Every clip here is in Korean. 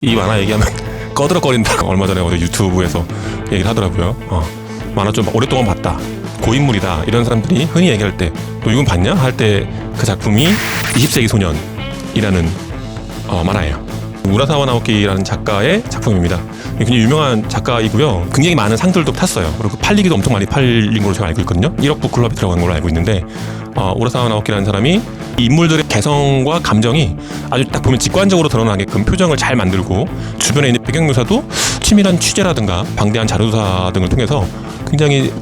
이 만화 얘기하면 꺼드럭거린다고 얼마 전에 어디 유튜브에서 얘기를 하더라고요. 만화 좀 오랫동안 봤다, 고인물이다, 이런 사람들이 흔히 얘기할 때 너 이건 봤냐? 할 때 그 작품이 20세기 소년이라는 만화예요. 우라사와 나오키라는 작가의 작품입니다. 굉장히 유명한 작가이고요. 굉장히 많은 상들도 탔어요. 그리고 팔리기도 엄청 많이 팔린 걸로 제가 알고 있거든요. 1억 북클럽에 들어간 걸로 알고 있는데, 우라사와 나오키라는 사람이 이 인물들의 개성과 감정이 아주 딱 보면 직관적으로 드러나게끔 표정을 잘 만들고, 주변에 있는 배경묘사도 치밀한 취재라든가 방대한 자료조사 등을 통해서 굉장히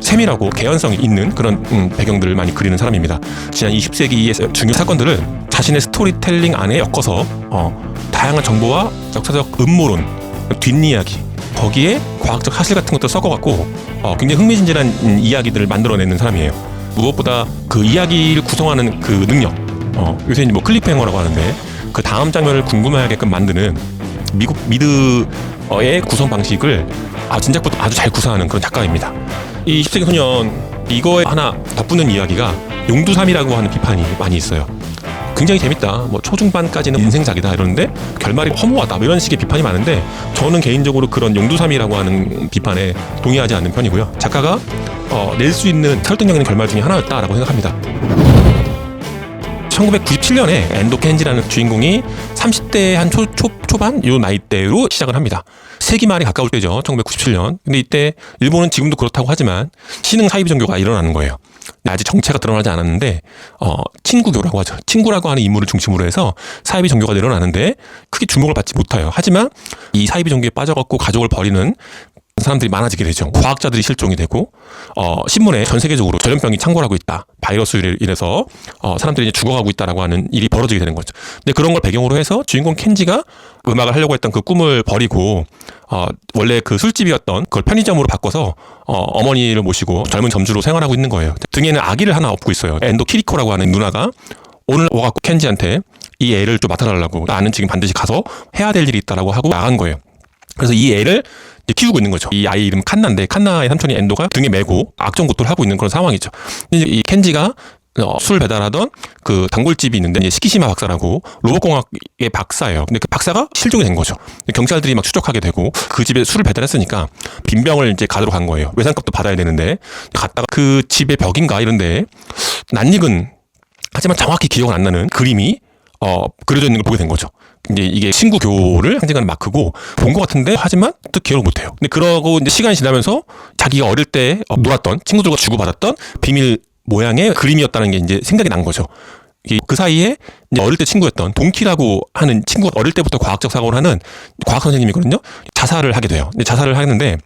세밀하고 개연성이 있는 그런 배경들을 많이 그리는 사람입니다. 지난 20세기의 중요 사건들을 자신의 스토리텔링 안에 엮어서 다양한 정보와 역사적 음모론, 뒷이야기, 거기에 과학적 사실 같은 것도 섞어갖고 굉장히 흥미진진한 이야기들을 만들어내는 사람이에요. 무엇보다 그 이야기를 구성하는 그 능력, 요새 뭐 클리프행어라고 하는데 그 다음 장면을 궁금해하게끔 만드는 미국 미드의 구성 방식을 진작부터 아주 잘 구사하는 그런 작가입니다. 이 20세기 소년, 이거에 하나 덧붙는 이야기가 용두삼이라고 하는 비판이 많이 있어요. 굉장히 재밌다, 뭐 초중반까지는 인생작이다 이러는데 결말이 허무하다, 뭐 이런 식의 비판이 많은데, 저는 개인적으로 그런 용두삼이라고 하는 비판에 동의하지 않는 편이고요. 작가가 낼 수 있는 설득력 있는 결말 중에 하나였다라고 생각합니다. 1997년에 엔도 켄지라는 주인공이 30대 한 초반 요 나이대로 시작을 합니다. 세기 말이 가까울 때죠. 1997년. 근데 이때 일본은 지금도 그렇다고 하지만 신흥 사이비 종교가 일어나는 거예요. 아직 정체가 드러나지 않았는데 친구교라고 하죠. 친구라고 하는 인물을 중심으로 해서 사이비 종교가 일어나는데 크게 주목을 받지 못해요. 하지만 이 사이비 종교에 빠져갖고 가족을 버리는 사람들이 많아지게 되죠. 과학자들이 실종이 되고 신문에 전 세계적으로 전염병이 창궐하고 있다, 바이러스로 인해서 사람들이 이제 죽어가고 있다라고 하는 일이 벌어지게 되는 거죠. 근데 그런 걸 배경으로 해서 주인공 켄지가 음악을 하려고 했던 그 꿈을 버리고 원래 그 술집이었던 그걸 편의점으로 바꿔서 어머니를 모시고 젊은 점주로 생활하고 있는 거예요. 등에는 아기를 하나 업고 있어요. 엔도 키리코라고 하는 누나가 오늘 와갖고 켄지한테 이 애를 좀 맡아달라고, 나는 지금 반드시 가서 해야 될 일이 있다라고 하고 나간 거예요. 그래서 이 애를 키우고 있는 거죠. 이 아이 이름 칸나인데, 칸나의 삼촌이 엔도가 등에 메고 악정고토를 하고 있는 그런 상황이죠. 이제 이 켄지가 술 배달하던 그 단골집이 있는데, 이제 시키시마 박사라고 로봇공학의 박사예요. 근데 그 박사가 실종이 된 거죠. 경찰들이 막 추적하게 되고, 그 집에 술을 배달했으니까 빈병을 이제 가도록 한 거예요. 외상값도 받아야 되는데, 갔다가 그 집의 벽인가 이런데 낯익은, 하지만 정확히 기억은 안 나는 그림이 그려져 있는 걸 보게 된 거죠. 이제 이게 친구교를 상징하는 마크고 본 것 같은데, 하지만 또 기억을 못 해요. 근데 그러고 이제 시간이 지나면서 자기가 어릴 때 놀았던 친구들과 주고받았던 비밀 모양의 그림이었다는 게 이제 생각이 난 거죠. 그 사이에 이제 어릴 때 친구였던 동키라고 하는 친구가 어릴 때부터 과학적 사고를 하는 과학 선생님이거든요. 자살을 하게 돼요. 근데 자살을 하는데,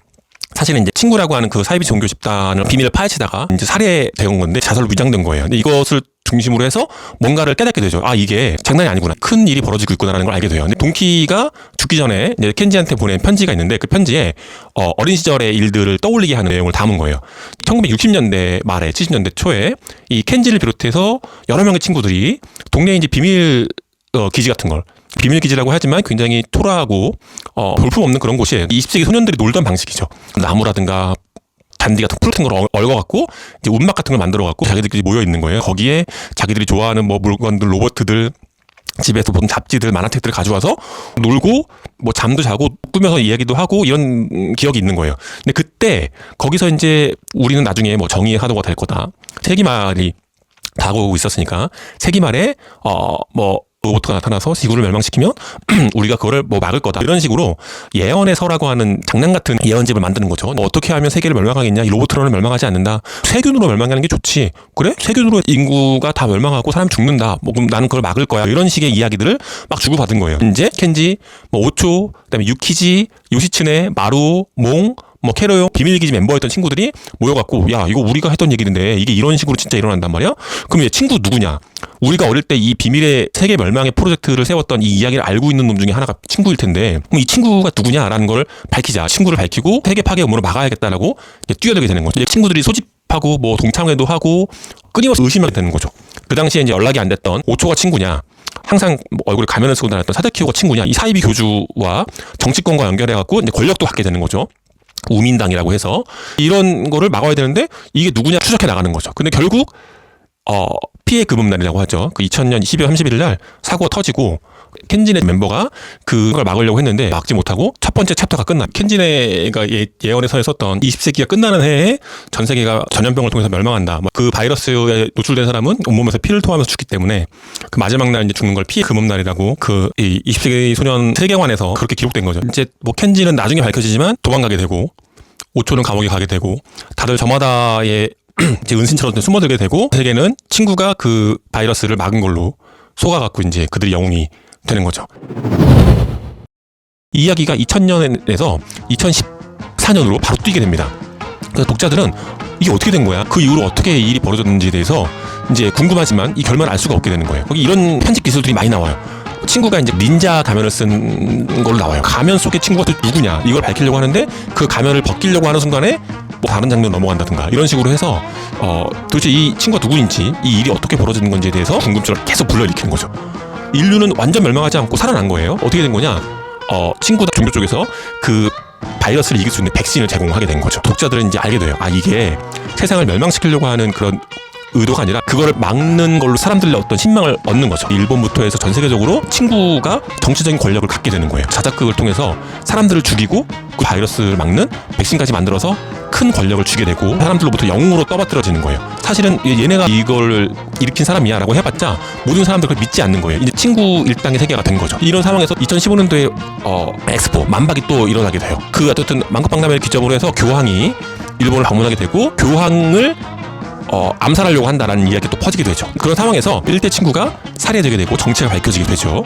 사실은 이제 친구라고 하는 그 사이비 종교 집단을 비밀을 파헤치다가 이제 살해된 건데 자살로 위장된 거예요. 근데 이것을 중심으로 해서 뭔가를 깨닫게 되죠. 이게 장난이 아니구나, 큰 일이 벌어지고 있구나라는 걸 알게 돼요. 근데 동키가 죽기 전에 이제 켄지한테 보낸 편지가 있는데, 그 편지에 어린 시절의 일들을 떠올리게 하는 내용을 담은 거예요. 1960년대 말에 70년대 초에 이 켄지를 비롯해서 여러 명의 친구들이 동네에 이제 비밀 기지 같은 걸, 비밀 기지라고 하지만 굉장히 토라하고 볼품없는 그런 곳이에요. 20세기 소년들이 놀던 방식이죠. 나무라든가 잔디 같은 풀 같은 걸 얽어갖고 이제 운막 같은 걸 만들어갖고 자기들끼리 모여 있는 거예요. 거기에 자기들이 좋아하는 뭐 물건들, 로봇들, 집에서 보던 잡지들, 만화책들을 가져와서 놀고 뭐 잠도 자고 꾸며서 이야기도 하고 이런 기억이 있는 거예요. 근데 그때 거기서 이제 우리는 나중에 뭐 정의의 하도가 될 거다, 세기말이 다가오고 있었으니까 세기말에 뭐 로봇가 나타나서 지구를 멸망시키면 우리가 그거를 뭐 막을 거다, 이런 식으로 예언의 서라고 하는 장난 같은 예언집을 만드는 거죠. 어떻게 하면 세계를 멸망하겠냐, 이 로봇으로는 멸망하지 않는다, 세균으로 멸망하는 게 좋지, 그래? 세균으로 인구가 다 멸망하고 사람 죽는다, 뭐 그럼 나는 그걸 막을 거야, 이런 식의 이야기들을 막 주고받은 거예요. 이제 켄지, 뭐 오초, 그다음에 유키지, 요시츠네, 마루, 몽, 뭐 캐로용, 비밀기지 멤버였던 친구들이 모여갖고, 야, 이거 우리가 했던 얘기인데 이게 이런 식으로 진짜 일어난단 말이야? 그럼 얘 친구 누구냐? 우리가 어릴 때 이 비밀의 세계 멸망의 프로젝트를 세웠던 이 이야기를 알고 있는 놈 중에 하나가 친구일 텐데, 그럼 이 친구가 누구냐라는 걸 밝히자. 친구를 밝히고 세계 파괴 음모를 막아야겠다라고 뛰어들게 되는 거죠. 친구들이 소집하고 뭐 동창회도 하고 끊임없이 의심하게 되는 거죠. 그 당시에 이제 연락이 안 됐던 오초가 친구냐, 항상 뭐 얼굴에 가면을 쓰고 다녔던 사다키오가 친구냐, 이 사이비 교주와 정치권과 연결해갖고 이제 권력도 갖게 되는 거죠. 우민당이라고 해서 이런 거를 막아야 되는데 이게 누구냐 추적해 나가는 거죠. 근데 결국 피해 금음날이라고 하죠. 그 2000년 12월 31일 날 사고가 터지고 켄진의 멤버가 그걸 막으려고 했는데 막지 못하고 첫 번째 챕터가 끝나. 켄진의가 예언에서 썼던 20세기가 끝나는 해에 전 세계가 전염병을 통해서 멸망한다. 그 바이러스에 노출된 사람은 온몸에서 피를 토하면서 죽기 때문에 그 마지막 날 이제 죽는 걸 피해 금음날이라고 그 20세기 소년 세계관에서 그렇게 기록된 거죠. 이제 뭐 켄진은 나중에 밝혀지지만 도망가게 되고 5초는 감옥에 가게 되고 다들 저마다의 이제 은신처럼 숨어들게 되고 세계는 친구가 그 바이러스를 막은 걸로 속아갖고 이제 그들이 영웅이 되는 거죠. 이 이야기가 2000년에서 2014년으로 바로 뛰게 됩니다. 그래서 독자들은 이게 어떻게 된 거야? 그 이후로 어떻게 이 일이 벌어졌는지에 대해서 이제 궁금하지만 이 결말을 알 수가 없게 되는 거예요. 거기 이런 편집 기술들이 많이 나와요. 친구가 이제 닌자 가면을 쓴 걸로 나와요. 가면 속에 친구가 또 누구냐 이걸 밝히려고 하는데 그 가면을 벗기려고 하는 순간에 뭐 다른 장면 넘어간다든가 이런 식으로 해서 도대체 이 친구가 누구인지 이 일이 어떻게 벌어지는 건지에 대해서 궁금증을 계속 불러일으키는 거죠. 인류는 완전 멸망하지 않고 살아난 거예요. 어떻게 된 거냐? 친구 종교 쪽에서 그 바이러스를 이길 수 있는 백신을 제공하게 된 거죠. 독자들은 이제 알게 돼요. 아, 이게 세상을 멸망시키려고 하는 그런 의도가 아니라 그거를 막는 걸로 사람들의 어떤 신망을 얻는 거죠. 일본부터 해서 전 세계적으로 친구가 정치적인 권력을 갖게 되는 거예요. 자작극을 통해서 사람들을 죽이고 그 바이러스를 막는 백신까지 만들어서 큰 권력을 주게 되고 사람들로부터 영웅으로 떠받들어지는 거예요. 사실은 얘네가 이걸 일으킨 사람이야 라고 해봤자 모든 사람들 그걸 믿지 않는 거예요. 이제 친구 일당의 세계가 된 거죠. 이런 상황에서 2015년도에 엑스포 만박이 또 일어나게 돼요. 그 어쨌든 만국박람회를 기점으로 해서 교황이 일본을 방문하게 되고 교황을 암살하려고 한다라는 이야기가 또 퍼지게 되죠. 그런 상황에서 1대 친구가 살해되게 되고 정체가 밝혀지게 되죠.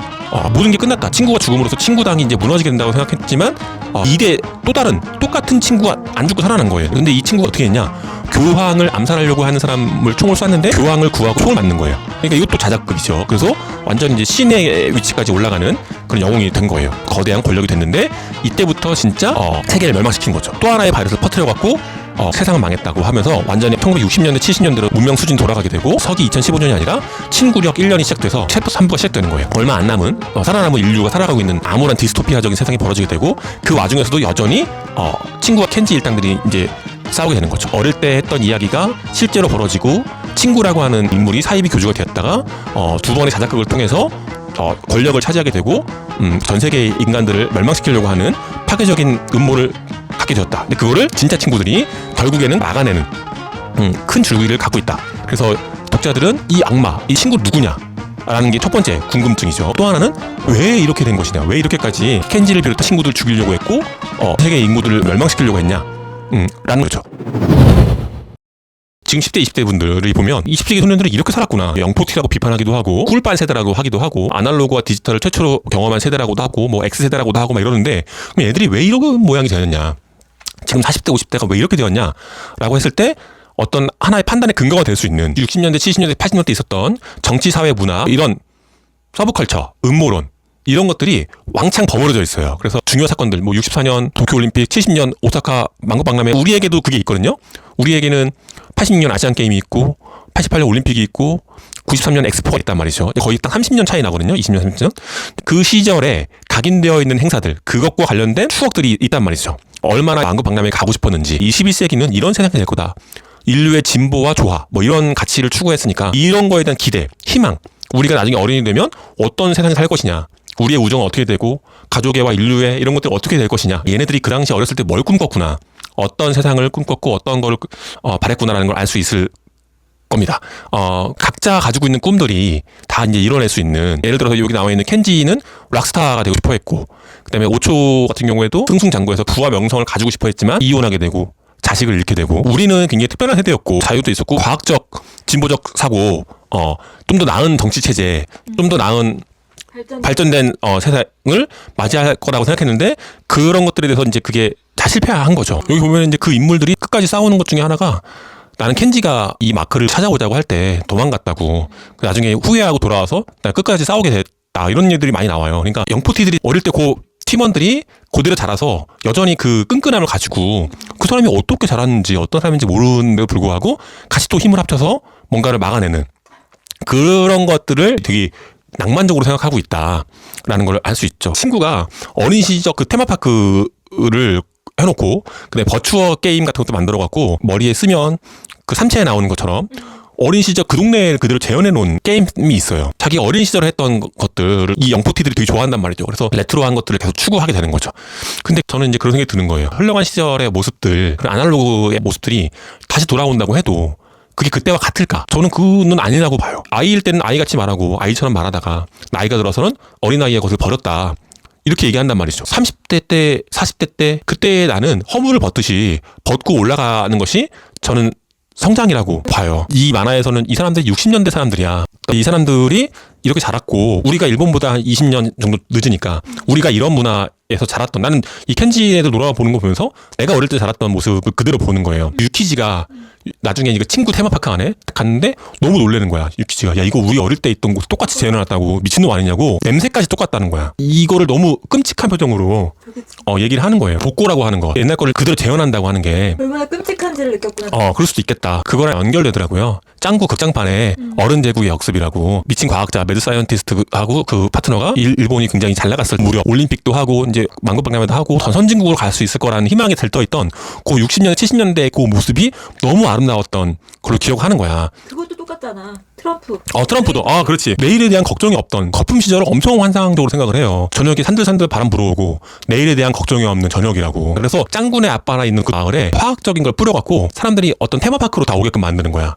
모든 게 끝났다. 친구가 죽음으로써 친구당이 이제 무너지게 된다고 생각했지만 2대 또 다른 똑같은 친구가 안 죽고 살아난 거예요. 근데 이 친구가 어떻게 했냐? 교황을 암살하려고 하는 사람을 총을 쐈는데 교황을 구하고 총을 맞는 거예요. 그러니까 이것도 자작극이죠. 그래서 완전 이제 신의 위치까지 올라가는 그런 영웅이 된 거예요. 거대한 권력이 됐는데 이때부터 진짜 세계를 멸망시킨 거죠. 또 하나의 바이러스를 퍼뜨려갖고 세상은 망했다고 하면서 완전히 1960년대 70년대로 문명 수준 돌아가게 되고 서기 2015년이 아니라 친구력 1년이 시작돼서 챕터 3부가 시작되는 거예요. 얼마 안 남은 살아남은 인류가 살아가고 있는 암울한 디스토피아적인 세상이 벌어지게 되고 그 와중에서도 여전히 친구와 켄지 일당들이 이제 싸우게 되는 거죠. 어릴 때 했던 이야기가 실제로 벌어지고 친구라고 하는 인물이 사이비 교주가 되었다가 두 번의 자작극을 통해서 권력을 차지하게 되고 전 세계의 인간들을 멸망시키려고 하는 파괴적인 음모를 갖게 되었다. 근데 그거를 진짜 친구들이 결국에는 막아내는 큰 줄기를 갖고 있다. 그래서 독자들은 이 악마, 이 친구 누구냐? 라는 게 첫 번째 궁금증이죠. 또 하나는 왜 이렇게 된 것이냐? 왜 이렇게까지 켄지를 비롯한 친구들을 죽이려고 했고 세계 인구들을 멸망시키려고 했냐? 라는 거죠. 지금 10대, 20대 분들을 보면 20세기 소년들은 이렇게 살았구나. 영포티라고 비판하기도 하고 꿀빨 세대라고 하기도 하고 아날로그와 디지털을 최초로 경험한 세대라고도 하고 뭐 X세대라고도 하고 막 이러는데 그럼 애들이 왜 이런 모양이 되었냐? 지금 40대, 50대가 왜 이렇게 되었냐? 라고 했을 때 어떤 하나의 판단의 근거가 될 수 있는 60년대, 70년대, 80년대 있었던 정치, 사회, 문화 이런 서브컬처, 음모론 이런 것들이 왕창 버무려져 있어요. 그래서 중요 사건들 뭐 64년 도쿄올림픽, 70년 오사카 만국박람회 우리에게도 그게 있거든요. 우리에게는 86년 아시안게임이 있고 88년 올림픽이 있고 93년 엑스포가 있단 말이죠. 거의 딱 30년 차이 나거든요. 20년, 30년. 그 시절에 각인되어 있는 행사들 그것과 관련된 추억들이 있단 말이죠. 얼마나 만국박람회에 가고 싶었는지 21세기는 이런 세상이 될 거다. 인류의 진보와 조화 뭐 이런 가치를 추구했으니까 이런 거에 대한 기대, 희망 우리가 나중에 어른이 되면 어떤 세상에 살 것이냐 우리의 우정은 어떻게 되고 가족애와 인류애 이런 것들이 어떻게 될 것이냐 얘네들이 그 당시 어렸을 때 뭘 꿈꿨구나 어떤 세상을 꿈꿨고 어떤 걸 바랬구나라는 걸 알 수 있을 겁니다. 각자 가지고 있는 꿈들이 다 이제 이뤄낼 수 있는 예를 들어서 여기 나와 있는 켄지는 락스타가 되고 싶어 했고 그다음에 오초 같은 경우에도 승승장구해서 부와 명성을 가지고 싶어 했지만 이혼하게 되고 자식을 잃게 되고 우리는 굉장히 특별한 세대였고 자유도 있었고 과학적 진보적 사고 좀 더 나은 정치 체제 좀 더 나은 발전된 세상을 맞이할 거라고 생각했는데 그런 것들에 대해서 이제 그게 다 실패한 거죠. 여기 보면 이제 그 인물들이 끝까지 싸우는 것 중에 하나가 나는 켄지가 이 마크를 찾아오자고 할 때 도망갔다고 나중에 후회하고 돌아와서 나 끝까지 싸우게 됐다 이런 얘들이 많이 나와요. 그러니까 영포티들이 어릴 때 그 팀원들이 그대로 자라서 여전히 그 끈끈함을 가지고 그 사람이 어떻게 자랐는지 어떤 사람인지 모르는데도 불구하고 같이 또 힘을 합쳐서 뭔가를 막아내는 그런 것들을 되게 낭만적으로 생각하고 있다라는 걸 알 수 있죠. 친구가 어린 시절 그 테마파크를 해놓고 근데 버추어 게임 같은 것도 만들어갖고 머리에 쓰면 그 삼체에 나오는 것처럼 어린 시절 그 동네에 그대로 재현해 놓은 게임이 있어요. 자기 어린 시절에 했던 것들을 이 영포티들이 되게 좋아한단 말이죠. 그래서 레트로한 것들을 계속 추구하게 되는 거죠. 근데 저는 이제 그런 생각이 드는 거예요. 흘러간 시절의 모습들, 그런 아날로그의 모습들이 다시 돌아온다고 해도 그게 그때와 같을까? 저는 그는 아니라고 봐요. 아이일 때는 아이같이 말하고 아이처럼 말하다가 나이가 들어서는 어린아이의 것을 버렸다. 이렇게 얘기한단 말이죠. 30대 때, 40대 때, 그때 나는 허물을 벗듯이 벗고 올라가는 것이 저는 성장이라고 봐요. 이 만화에서는 이 사람들이 60년대 사람들이야. 이 사람들이 이렇게 자랐고 우리가 일본보다 한 20년 정도 늦으니까 우리가 이런 문화에서 자랐던, 나는 이 켄지 애들 놀아보는 거 보면서 내가 어릴 때 자랐던 모습을 그대로 보는 거예요. 유키지가 나중에 이거 친구 테마파크 안에 갔는데 너무 놀라는 거야. 유키지가 야 이거 우리 어릴 때 있던 곳 똑같이 재현해놨다고, 미친놈 아니냐고. 냄새까지 똑같다는 거야. 이거를 너무 끔찍한 표정으로 얘기를 하는 거예요. 복고라고 하는 거, 옛날 거를 그대로 재현한다고 하는 게 얼마나 끔찍한지를 느꼈구나. 그럴 수도 있겠다. 그거랑 연결되더라고요. 짱구 극장판에 어른 제국의 역습이라고, 미친 과학자 매드 사이언티스트하고 그 파트너가 일본이 굉장히 잘 나갔을 무려 올림픽도 하고 이제 만국박람회도 하고 선진국으로 갈 수 있을 거라는 희망이 들떠있던 그 60년대 70년대 그 모습이 너무 아름다웠던 걸로 기억하는 거야. 그것도 똑같잖아. 트럼프. 트럼프도 그렇지. 내일에 대한 걱정이 없던 거품 시절을 엄청 환상적으로 생각을 해요. 저녁에 산들산들 바람 불어오고 내일에 대한 걱정이 없는 저녁이라고. 그래서 짱구네 아빠나 있는 그 마을에 화학적인 걸 뿌려갖고 사람들이 어떤 테마파크로 다 오게끔 만드는 거야.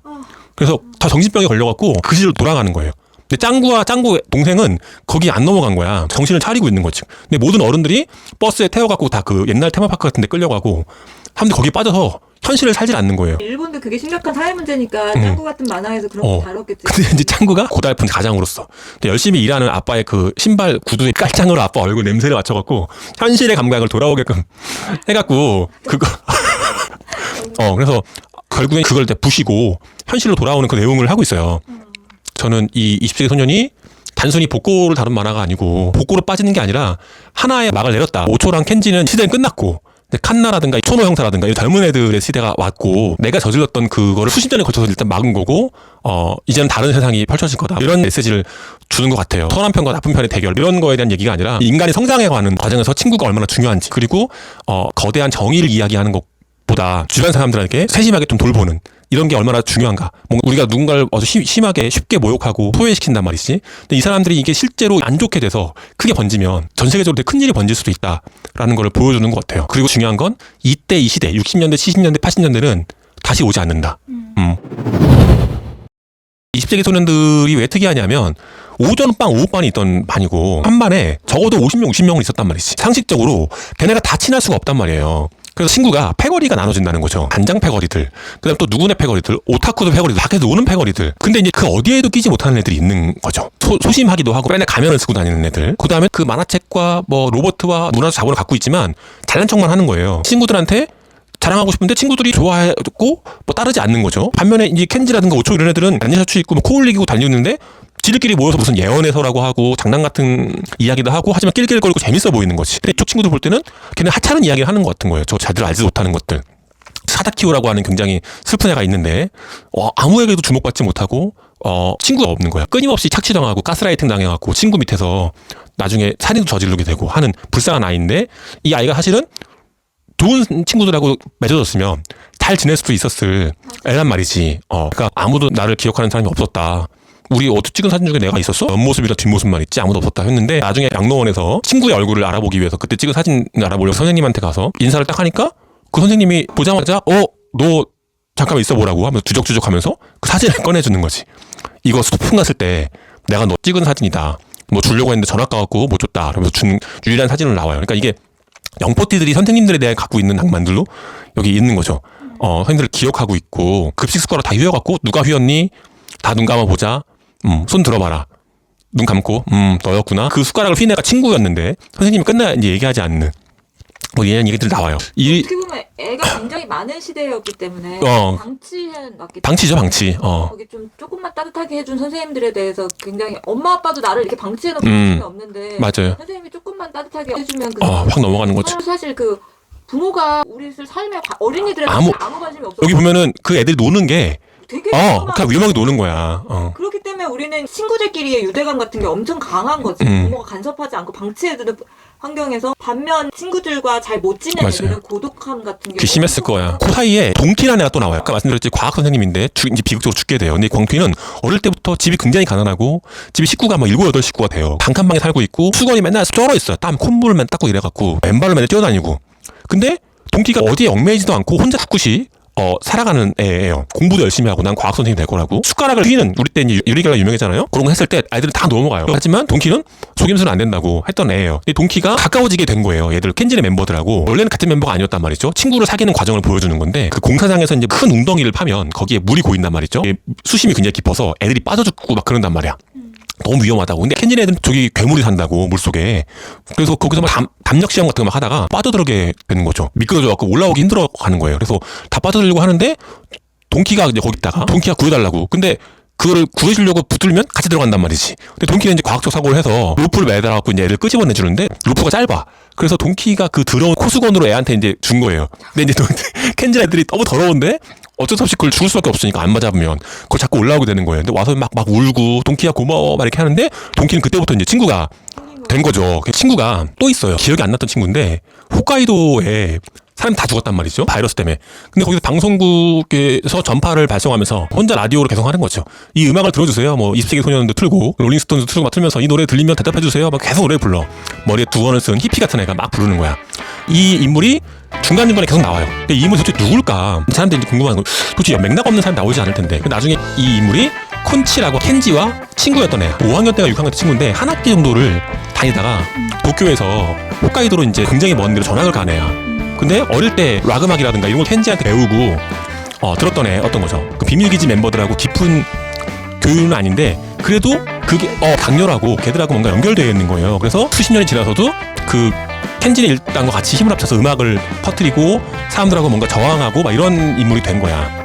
그래서 다 정신병에 걸려갖고 그 시절로 돌아가는 거예요. 근데 짱구 동생은 거기 안 넘어간 거야. 정신을 차리고 있는 거지. 근데 모든 어른들이 버스에 태워갖고 다 그 옛날 테마파크 같은 데 끌려가고 사람들이 거기에 빠져서 현실을 살질 않는 거예요. 일본도 그게 심각한 사회 문제니까 짱구 같은 만화에서 그런 거 다뤘겠지. 근데 이제 짱구가 고달픈 가장으로서 열심히 일하는 아빠의 그 신발 구두에 깔짱으로 아빠 얼굴 냄새를 맞춰갖고 현실의 감각을 돌아오게끔 해갖고 그거 그래서 결국엔 그걸 다 부시고 현실로 돌아오는 그 내용을 하고 있어요. 저는 이 20세기 소년이 단순히 복고를 다룬 만화가 아니고 복고로 빠지는 게 아니라 하나의 막을 내렸다. 오초랑 켄지는 시대는 끝났고 칸나라든가 초노 형사라든가 이 젊은 애들의 시대가 왔고 내가 저질렀던 그거를 수십 년에 걸쳐서 일단 막은 거고 이제는 다른 세상이 펼쳐질 거다. 이런 메시지를 주는 것 같아요. 선한 편과 나쁜 편의 대결, 이런 거에 대한 얘기가 아니라 인간이 성장해가는 과정에서 친구가 얼마나 중요한지, 그리고 거대한 정의를 이야기하는 것보다 주변 사람들에게 세심하게 좀 돌보는 이런 게 얼마나 중요한가. 뭔가 우리가 누군가를 심하게 쉽게 모욕하고 소외시킨단 말이지. 근데 이 사람들이 이게 실제로 안 좋게 돼서 크게 번지면 전 세계적으로 되게 큰일이 번질 수도 있다라는 걸 보여주는 것 같아요. 그리고 중요한 건 이때 이 시대 60년대 70년대 80년대는 다시 오지 않는다. 20세기 소년들이 왜 특이하냐면 오전반 오후반이 있던 반이고 한 반에 적어도 50명 60명은 있었단 말이지. 상식적으로 걔네가 다 친할 수가 없단 말이에요. 그래서 친구가 패거리가 나눠진다는 거죠. 단장 패거리들, 그다음 또 누구네 패거리들, 오타쿠도 패거리들, 밖에서 노는 패거리들. 근데 이제 그 어디에도 끼지 못하는 애들이 있는 거죠. 소심하기도 하고 맨날 가면을 쓰고 다니는 애들. 그다음에 그 만화책과 뭐 로버트와 문화적 자본을 갖고 있지만 잘난 척만 하는 거예요. 친구들한테 자랑하고 싶은데 친구들이 좋아했고 뭐 따르지 않는 거죠. 반면에 이제 켄지라든가 오초 이런 애들은 란니셔츠 입고 뭐 코 올리고 달리는데 지들끼리 모여서 무슨 예언해서라고 하고 장난 같은 이야기도 하고 하지만 낄낄거리고 재밌어 보이는 거지. 근데 이쪽 친구들 볼 때는 걔네 하찮은 이야기를 하는 것 같은 거예요. 저 자들 알지 못하는 것들. 사다키오라고 하는 굉장히 슬픈 애가 있는데 아무에게도 주목받지 못하고 친구가 없는 거야. 끊임없이 착취당하고 가스라이팅 당해갖고 친구 밑에서 나중에 살인도 저지르게 되고 하는 불쌍한 아이인데, 이 아이가 사실은 좋은 친구들하고 맺어졌으면 잘 지낼 수도 있었을 애란 말이지. 그러니까 아무도 나를 기억하는 사람이 없었다. 우리 어떻게 찍은 사진 중에 내가 있었어? 옆모습이랑 뒷모습만 있지 아무도 없었다 했는데, 나중에 양로원에서 친구의 얼굴을 알아보기 위해서 그때 찍은 사진 알아보려고 선생님한테 가서 인사를 딱 하니까 그 선생님이 보자마자 너 잠깐만 있어보라고 하면서 주적주적 하면서 그 사진을 꺼내주는 거지. 이거 소풍 갔을 때 내가 너 찍은 사진이다. 뭐 주려고 했는데 전화 가갖고 못 줬다. 그러면서 준 유일한 사진으로 나와요. 그러니까 이게 영포티들이 선생님들에 대해 갖고 있는 낭만들로 여기 있는 거죠. 선생님들을 기억하고 있고 급식 숟가락 다 휘어갖고 누가 휘었니? 다 눈 감아보자. 손 들어봐라. 눈 감고 너였구나. 그 숟가락을 휘인 애가 친구였는데 선생님이 끝나 이제 얘기하지 않는 뭐 이런 얘기들 나와요. 어떻게 보면 애가 굉장히 많은 시대였기 때문에 방치해 놨기 때문에. 방치죠, 방치. 거기 좀 조금만 따뜻하게 해준 선생님들에 대해서 굉장히 엄마 아빠도 나를 이렇게 방치해놓고 수는 없는데 맞아요. 선생님이 조금만 따뜻하게 해주면 확 넘어가는 거지. 사실 그 부모가 우리 삶에 어린이들한테 아무 관심이 없어. 여기 보면은 그 애들이 노는 게 되게 그냥 위험하게 노는 거야. 그렇기 때문에 우리는 친구들끼리의 유대감 같은 게 엄청 강한 거지. 부모가 간섭하지 않고 방치해두는 환경에서 반면 친구들과 잘 못 지내는 맞아요. 애들은 고독함 같은 게 그게 심했을 거야. 그 사이에 동키라는 애가 또 나와요. 아까 말씀드렸지 과학 선생님인데 이제 비극적으로 죽게 돼요. 근데 광키는 어릴 때부터 집이 굉장히 가난하고 집이 식구가 막 7, 8식구가 돼요. 단칸방에 살고 있고 수건이 맨날 쩔어 있어요. 땀 콧물만 닦고 이래갖고 맨발로 맨날 뛰어다니고. 근데 동키가 어디에 얽매이지도 않고 혼자 꿋꿋이 살아가는 애예요. 공부도 열심히 하고 난 과학 선생님 될 거라고. 숟가락을 휘는 우리 때 이제 유리가 유명했잖아요. 그런 거 했을 때 아이들은 다 넘어가요. 하지만 동키는 속임수는 안 된다고 했던 애예요. 근데 동키가 가까워지게 된 거예요. 얘들 켄진의 멤버들하고 원래는 같은 멤버가 아니었단 말이죠. 친구를 사귀는 과정을 보여주는 건데 그 공사장에서 이제 큰 웅덩이를 파면 거기에 물이 고인단 말이죠. 수심이 굉장히 깊어서 애들이 빠져 죽고 막 그런단 말이야. 너무 위험하다고. 근데 켄진 애들은 저기 괴물이 산다고 물속에. 그래서 거기서 막 담력 시험 같은 거 막 하다가 빠져들게 되는 거죠. 미끄러져갖고 올라오기 힘들어 가는 거예요. 그래서 다 빠져들려고 하는데 동키가 이제 거기다가 동키가 구해달라고. 근데 그거를 구해주려고 붙들면 같이 들어간단 말이지. 근데 동키는 이제 과학적 사고를 해서 로프를 매달아갖고 이제 애를 끄집어내주는데 로프가 짧아. 그래서 동키가 그 더러운 코수건으로 애한테 이제 준 거예요. 근데 이제 켄진 애들이 너무 더러운데 어쩔 수 없이 그걸 죽을 수밖에 없으니까 안 맞아보면 그걸 자꾸 올라오게 되는 거예요. 근데 와서 막 울고 동키야 고마워 막 이렇게 하는데 동키는 그때부터 이제 친구가 된 거죠. 그 친구가 또 있어요. 기억이 안 났던 친구인데 홋카이도에 사람 다 죽었단 말이죠. 바이러스 때문에. 근데 거기서 방송국에서 전파를 발송하면서 혼자 라디오로 계속 하는 거죠. 이 음악을 들어주세요. 뭐 20세기 소년도 틀고 롤링스톤도 틀고 막 틀면서 이 노래 들리면 대답해주세요. 막 계속 노래 불러. 머리에 두건을 쓴 히피 같은 애가 막 부르는 거야. 이 인물이 중간중간에 계속 나와요. 근데 이 인물이 도대체 누굴까? 사람들이 궁금한 거. 도대체 맥락 없는 사람이 나오지 않을 텐데. 나중에 이 인물이 콘치라고 켄지와 친구였던 애야. 5학년 때가 6학년 때 친구인데 한 학기 정도를 다니다가 도쿄에서 홋카이도로 이제 굉장히 먼 데로 전학을 간 애야. 근데 어릴 때 락 음악이라든가 이런 걸 켄지한테 배우고 들었던 애였던 거죠. 그 비밀기지 멤버들하고 깊은 교류는 아닌데 그래도 그게 강렬하고 걔들하고 뭔가 연결되어 있는 거예요. 그래서 수십 년이 지나서도 그 켄진의 일당과 같이 힘을 합쳐서 음악을 퍼뜨리고 사람들하고 뭔가 저항하고 막 이런 인물이 된 거야.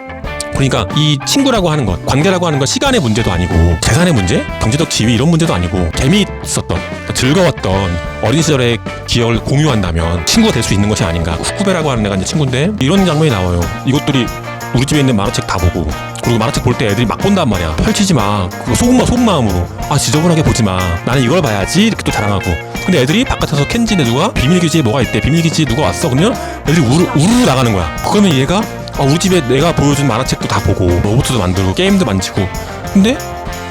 그러니까 이 친구라고 하는 것, 관계라고 하는 건 시간의 문제도 아니고 재산의 문제, 경제적 지위 이런 문제도 아니고 재미있었던, 즐거웠던 어린 시절의 기억을 공유한다면 친구가 될 수 있는 것이 아닌가. 후쿠베라고 하는 애가 이제 친구인데 이런 장면이 나와요. 이것들이 우리 집에 있는 만화책 다 보고 그리고 만화책 볼 때 애들이 막 본단 말이야. 펼치지 마. 그거 속은 마음으로 지저분하게 보지 마. 나는 이걸 봐야지 이렇게 또 자랑하고. 근데 애들이 바깥에서 켄진에 누가 비밀기지에 뭐가 있대. 비밀기지에 누가 왔어. 그러면 애들이 우르르 나가는 거야. 그러면 얘가 우리 집에 내가 보여준 만화책도 다 보고 로봇도 만들고 게임도 만지고 근데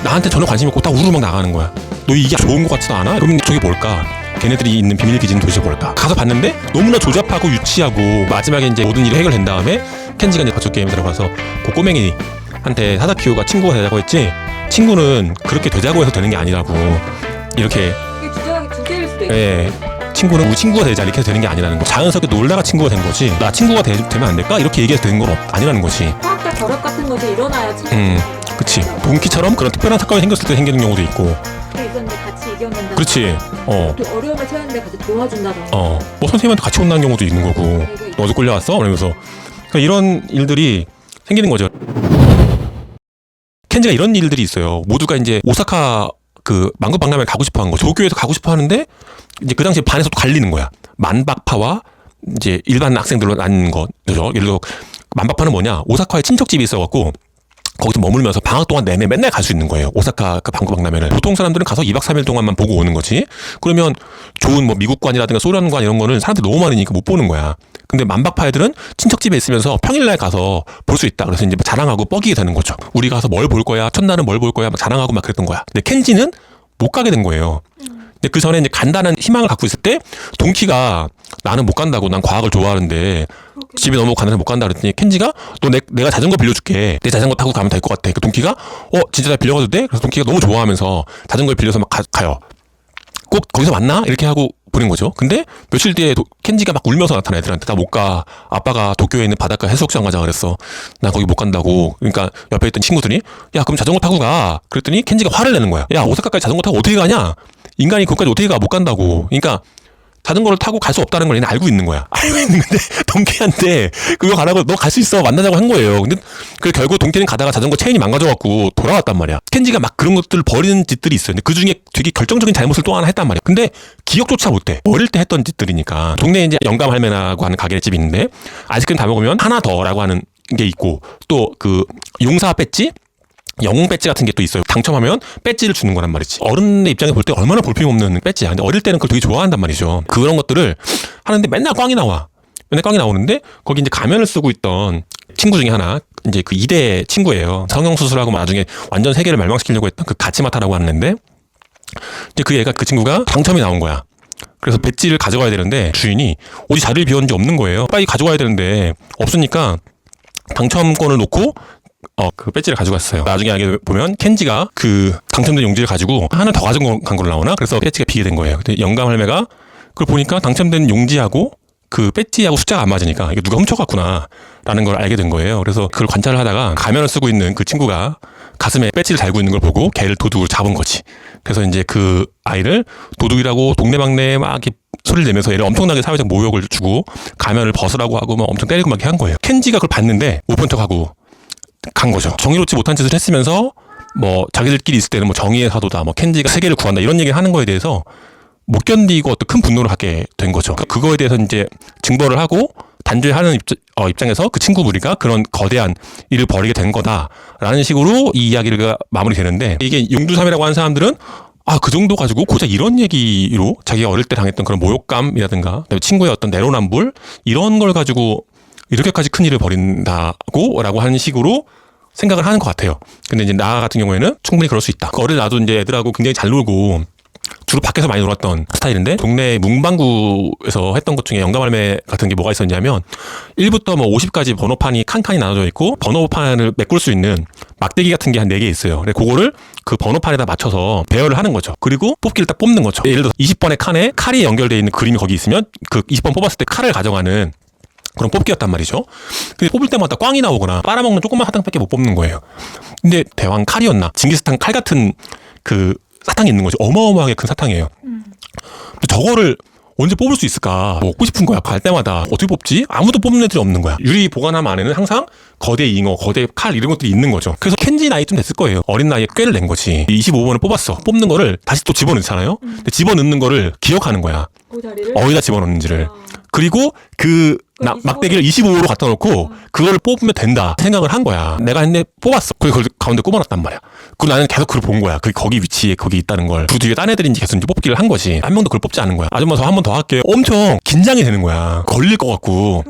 나한테 전혀 관심이 없고 딱 우르르 막 나가는 거야. 너 이게 좋은 것 같지도 않아? 그럼 저게 뭘까? 걔네들이 있는 비밀기지는 도대체 뭘까? 가서 봤는데 너무나 조잡하고 유치하고 마지막에 이제 모든 일이 해결된 다음에 켄지가 이제 버ছত 게임에 들어가서 그 꼬맹이한테 사다키오가 친구가 되자고 했지 친구는 그렇게 되자고 해서 되는 게 아니라고 이렇게 이게 주제일 수도 있고. 예. 친구는 우리 친구가 되자 이렇게 해서 되는 게 아니라는 거. 자연스럽게 놀다가 친구가 된 거지. 나 친구가 되면 안 될까? 이렇게 얘기해서 되는 건 아니라는 거지. 화학적 결합 같은 것이 일어나야지. 그치. 동키처럼 그런 특별한 사건이 생겼을 때 생기는 경우도 있고. 있었는데 같이 이겼는다. 그렇지. 또 어려움을 처했는데 같이 도와준다던가. 뭐 선생님한테 같이 혼나는 경우도 있는 거고. 너도 끌려왔어? 그러면서 그러니까 이런 일들이 생기는 거죠. 켄지가 이런 일들이 있어요. 모두가 이제 오사카 그 만국박람회를 가고 싶어 한 거죠. 도쿄에서 가고 싶어 하는데 이제 그 당시에 반에서 또 갈리는 거야. 만박파와 이제 일반 학생들로 나뉘는 거죠. 예를 들어 만박파는 뭐냐? 오사카에 친척집이 있어갖고 거기서 머물면서 방학 동안 내내 맨날 갈 수 있는 거예요. 오사카 그 방구박람회를. 보통 사람들은 가서 2박 3일 동안만 보고 오는 거지. 그러면 좋은 뭐 미국관이라든가 소련관 이런 거는 사람들이 너무 많으니까 못 보는 거야. 근데 만박파 애들은 친척집에 있으면서 평일날 가서 볼 수 있다. 그래서 이제 자랑하고 뻐기게 되는 거죠. 우리 가서 뭘 볼 거야? 첫날은 뭘 볼 거야? 막 자랑하고 막 그랬던 거야. 근데 켄지는 못 가게 된 거예요. 근데 그 전에 이제 간단한 희망을 갖고 있을 때 동키가 나는 못 간다고 난 과학을 좋아하는데 집에 너무 가난해서 못 간다 그랬더니 켄지가 너 내가 자전거 빌려줄게. 내 자전거 타고 가면 될 것 같아. 그 동키가 진짜 나 빌려가도 돼? 그래서 동키가 너무 좋아하면서 자전거를 빌려서 막 가요. 꼭 거기서 만나? 이렇게 하고 보낸 거죠. 근데 며칠 뒤에 켄지가 막 울면서 나타나 애들한테 나 못 가. 아빠가 도쿄에 있는 바닷가 해수욕장 가자 그랬어. 나 거기 못 간다고. 그러니까 옆에 있던 친구들이 야 그럼 자전거 타고 가. 그랬더니 켄지가 화를 내는 거야. 야 오사카까지 자전거 타고 어떻게 가냐? 인간이 거기까지 어떻게 가? 못 간다고. 그러니까 자전거를 타고 갈 수 없다는 걸 얘는 알고 있는 거야. 알고 있는데 동키한테 그거 가라고 너 갈 수 있어 만나자고 한 거예요. 근데 결국 동키는 가다가 자전거 체인이 망가져갖고 돌아왔단 말이야. 켄지가 막 그런 것들을 버리는 짓들이 있어요. 근데 그 중에 되게 결정적인 잘못을 또 하나 했단 말이야. 근데 기억조차 못해. 어릴 때 했던 짓들이니까. 동네에 이제 영감 할매라고 하는 가게집이 있는데 아이스크림 다 먹으면 하나 더라고 하는 게 있고 또 그 용사 배지 영웅 배지 같은 게 또 있어요. 당첨하면 배지를 주는 거란 말이지. 어른의 입장에 볼 때 얼마나 볼품없는 배지야. 근데 어릴 때는 그걸 되게 좋아한단 말이죠. 그런 것들을 하는데 맨날 꽝이 나와. 맨날 꽝이 나오는데 거기 이제 가면을 쓰고 있던 친구 중에 하나, 이제 그 2대 친구예요. 성형수술하고 나중에 완전 세계를 멸망시키려고 했던 그 가치마타라고 하는 애인데, 이제 그 애가, 그 친구가 당첨이 나온 거야. 그래서 배지를 가져가야 되는데 주인이 어디 자리를 비웠는지 없는 거예요. 빨리 가져가야 되는데 없으니까 당첨권을 놓고 그 배지를 가져갔어요. 나중에 알게 보면 켄지가 그 당첨된 용지를 가지고 하나 더 가져간 걸로 나오나? 그래서 배지가 비게 된 거예요. 근데 영감 할매가 그걸 보니까 당첨된 용지하고 그 배지하고 숫자가 안 맞으니까 이거 누가 훔쳐갔구나 라는 걸 알게 된 거예요. 그래서 그걸 관찰을 하다가 가면을 쓰고 있는 그 친구가 가슴에 배지를 달고 있는 걸 보고 걔를 도둑으로 잡은 거지. 그래서 이제 그 아이를 도둑이라고 동네방네에 막 이렇게 소리를 내면서 얘를 엄청나게 사회적 모욕을 주고 가면을 벗으라고 하고 막 엄청 때리고 막 이렇게 한 거예요. 켄지가 그걸 봤는데 못 본 척하고 간 거죠. 정의롭지 못한 짓을 했으면서 뭐 자기들끼리 있을 때는 뭐 정의의 사도다, 뭐 켄지가 세계를 구한다 이런 얘기를 하는 거에 대해서 못 견디고 어떤 큰 분노를 하게 된 거죠. 그거에 대해서 이제 증거를 하고 단죄하는 입장에서 그 친구 무리가 그런 거대한 일을 벌이게 된 거다라는 식으로 이 이야기가 마무리되는데, 이게 용두삼이라고 하는 사람들은 그 정도 가지고 고작 이런 얘기로 자기가 어릴 때 당했던 그런 모욕감이라든가 친구의 어떤 내로남불 이런 걸 가지고 이렇게까지 큰 일을 벌인다고 라고 하는 식으로 생각을 하는 것 같아요. 근데 이제 나 같은 경우에는 충분히 그럴 수 있다. 어릴 나도 이제 애들하고 굉장히 잘 놀고 주로 밖에서 많이 놀았던 스타일인데, 동네 문방구에서 했던 것 중에 영감할매 같은 게 뭐가 있었냐면 1부터 뭐 50까지 번호판이 칸칸이 나눠져 있고 번호판을 메꿀 수 있는 막대기 같은 게 한 4개 있어요. 근데 그거를 그 번호판에다 맞춰서 배열을 하는 거죠. 그리고 뽑기를 딱 뽑는 거죠. 예를 들어 20번의 칸에 칼이 연결되어 있는 그림이 거기 있으면 그 20번 뽑았을 때 칼을 가져가는 그런 뽑기였단 말이죠. 근데 뽑을 때마다 꽝이 나오거나 빨아먹는 조그만 사탕밖에 못 뽑는 거예요. 근데 대왕 칼이었나? 징기스칸 칼 같은 그 사탕이 있는 거죠. 어마어마하게 큰 사탕이에요. 근데 저거를 언제 뽑을 수 있을까? 먹고 싶은 거야. 갈 때마다 어떻게 뽑지? 아무도 뽑는 애들이 없는 거야. 유리 보관함 안에는 항상 거대 잉어, 거대 칼 이런 것들이 있는 거죠. 그래서 켄지 나이쯤 됐을 거예요. 어린 나이에 꾀를 낸 거지. 25번을 뽑았어. 뽑는 거를 다시 또 집어넣잖아요. 근데 집어넣는 거를 기억하는 거야. 그 자리를 어디다 집어넣는지를. 그리고 그 막대기를 25호로 갖다 놓고 그거를 뽑으면 된다 생각을 한 거야. 내가 했는데 뽑았어. 그걸 가운데 꼽아놨단 말이야. 그리고 나는 계속 그걸 본 거야. 거기 위치에 거기 있다는 걸. 그 뒤에 딴 애들인지 계속 이제 뽑기를 한 거지. 한 명도 그걸 뽑지 않은 거야. 아줌마 저 한 번 더 할게요. 엄청 긴장이 되는 거야. 걸릴 것 같고.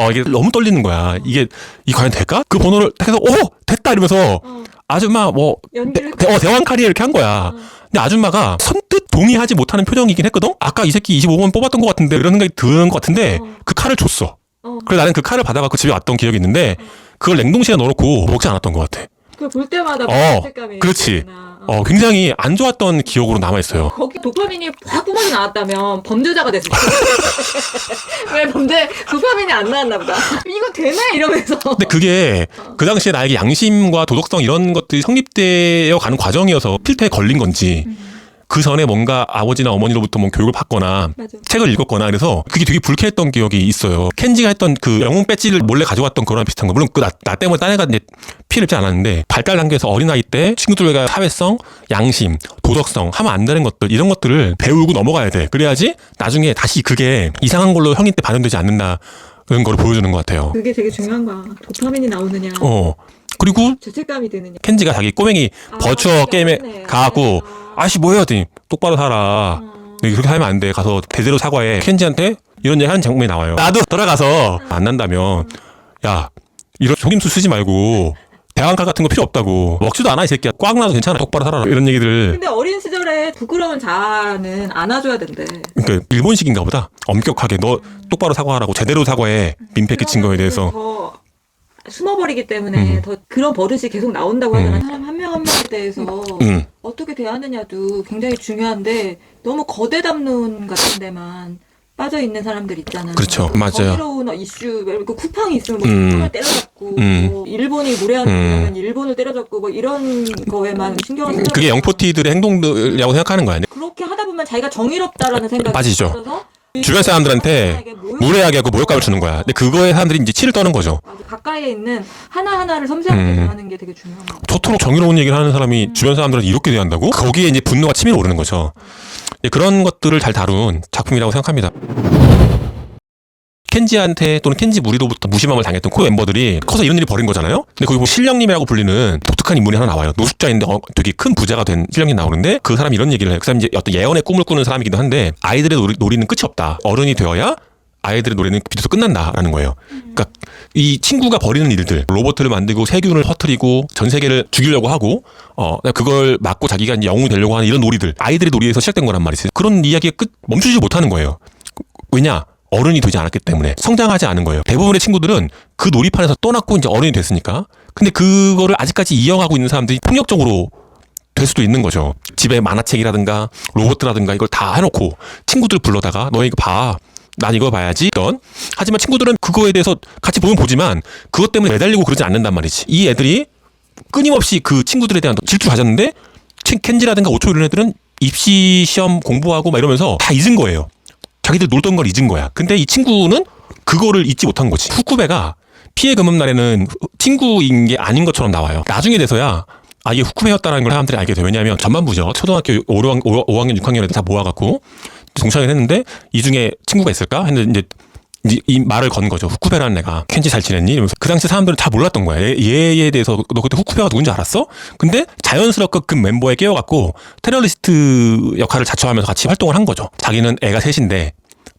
이게 너무 떨리는 거야. 이게 과연 될까? 그 번호를 딱 해서 됐다 이러면서 아줌마 뭐 대왕 칼이 이렇게 한 거야. 근데 아줌마가 선뜻 동의하지 못하는 표정이긴 했거든. 아까 이 새끼 25번 뽑았던 것 같은데 이런 생각이 드는 것 같은데 그 칼을 줬어. 그래서 나는 그 칼을 받아갖고 집에 왔던 기억이 있는데 그걸 냉동실에 넣어놓고 먹지 않았던 것 같아. 그걸 볼 때마다 죄책감이 그렇지. 굉장히 안 좋았던 기억으로 남아있어요. 거기 도파민이 확 뿜어져 나왔다면 범죄자가 됐을 거야. 왜 도파민이 안 나왔나 보다. 이거 되나? 이러면서. 근데 그게 그 당시에 나에게 양심과 도덕성 이런 것들이 성립되어 가는 과정이어서 필터에 걸린 건지 그 전에 뭔가 아버지나 어머니로부터 뭐 교육을 받거나 맞아. 책을 읽었거나 그래서 그게 되게 불쾌했던 기억이 있어요. 켄지가 했던 그 영웅 배지를 몰래 가져왔던 거랑 비슷한 거. 물론 나 때문에 딴 애가 이제 피해를 입지 않았는데 발달 단계에서 어린아이 때 친구들과 사회성, 양심, 도덕성 하면 안 되는 것들 이런 것들을 배우고 넘어가야 돼. 그래야지 나중에 다시 그게 이상한 걸로 형인 때 발현되지 않는다는 걸 보여주는 것 같아요. 그게 되게 중요한 거야. 도파민이 나오느냐. 그리고 죄책감이 드느냐. 켄지가 자기 꼬맹이 버추어 게임에 가고 아씨 뭐 해야 돼? 똑바로 살아. 그렇게 하면 안 돼. 가서 대대로 사과해. 켄지한테 이런 얘기 하는 장면이 나와요. 나도 돌아가서 안 난다면 야 이런 속임수 쓰지 말고 대왕칼 같은 거 필요 없다고. 먹지도 않아 이 새끼야. 꽉 나도 괜찮아. 똑바로 살아라. 이런 얘기를. 근데 어린 시절에 부끄러운 자아는 안아줘야 된대. 그러니까 일본식인가 보다. 엄격하게 너 똑바로 사과하라고. 제대로 사과해. 민폐 끼친 거에 대해서. 더 숨어버리기 때문에 더 그런 버릇이 계속 나온다고 하잖아. 사람 한 명 한 명에 대해서 어떻게 대하느냐도 굉장히 중요한데 너무 거대 담론 같은 데만 빠져 있는 사람들 있잖아. 그렇죠, 맞아요. 거기로운 이슈, 그 쿠팡이 있으면 뭐 쿠팡을 때려잡고, 뭐 일본이 무례한 일본을 때려잡고 뭐 이런 거에만 신경을 쓰는. 그게 영포티들의 행동들이라고 생각하는 거야. 그렇게 하다 보면 자기가 정의롭다라는 생각이 빠지죠. 들어서 주변 사람들한테 무례하게 하고 모욕감을 주는 거야. 근데 그거에 사람들이 이제 치를 떠는 거죠. 가까이에 있는 하나하나를 섬세하게 대하는 게 되게 중요한 거야. 저토록 정의로운 얘기를 하는 사람이 주변 사람들한테 이렇게 대한다고? 거기에 이제 분노가 치밀어 오르는 거죠. 그런 것들을 잘 다룬 작품이라고 생각합니다. 켄지한테 또는 켄지 무리로부터 무심함을 당했던 코 멤버들이 커서 이런 일이 벌인 거잖아요. 근데 거기 보면 신령님이라고 불리는 독특한 인물이 하나 나와요. 노숙자인데 되게 큰 부자가 된 신령님 나오는데 그 사람이 이런 얘기를 해요. 그 사람이 이제 어떤 예언의 꿈을 꾸는 사람이기도 한데 아이들의 놀이는 끝이 없다. 어른이 되어야 아이들의 노래는 비로소 끝난다라는 거예요. 그러니까 이 친구가 벌이는 일들, 로봇을 만들고 세균을 퍼뜨리고 전 세계를 죽이려고 하고, 그걸 막고 자기가 이제 영웅이 되려고 하는 이런 놀이들, 아이들의 놀이에서 시작된 거란 말이지. 그런 이야기가 멈추지 못하는 거예요. 왜냐? 어른이 되지 않았기 때문에 성장하지 않은 거예요. 대부분의 친구들은 그 놀이판에서 떠났고 이제 어른이 됐으니까. 근데 그거를 아직까지 이어가고 있는 사람들이 폭력적으로 될 수도 있는 거죠. 집에 만화책이라든가 로봇이라든가 이걸 다 해놓고 친구들 불러다가 너 이거 봐. 난 이거 봐야지. 하지만 친구들은 그거에 대해서 같이 보면 보지만 그것 때문에 매달리고 그러지 않는단 말이지. 이 애들이 끊임없이 그 친구들에 대한 질투를 가졌는데 켄지라든가 오초 이런 애들은 입시 시험 공부하고 막 이러면서 다 잊은 거예요. 자기들 놀던 걸 잊은 거야. 근데 이 친구는 그거를 잊지 못한 거지. 후쿠베가 피해 금음 날에는 친구인 게 아닌 것처럼 나와요. 나중에 돼서야 이게 후쿠베였다는 걸 사람들이 알게 돼요. 왜냐하면 전반부죠. 초등학교 5학년, 6학년에 다 모아갖고 동창회를 했는데 이 중에 친구가 있을까? 했는데 이제 이 말을 건 거죠. 후쿠베라는 애가 켄지 잘 지냈니? 이러면서 그 당시 사람들은 다 몰랐던 거야. 얘에 대해서 너 그때 후쿠베가 누군지 알았어? 근데 자연스럽게 그 멤버에 끼워갖고 테러리스트 역할을 자처하면서 같이 활동을 한 거죠. 자기는 애가 셋인데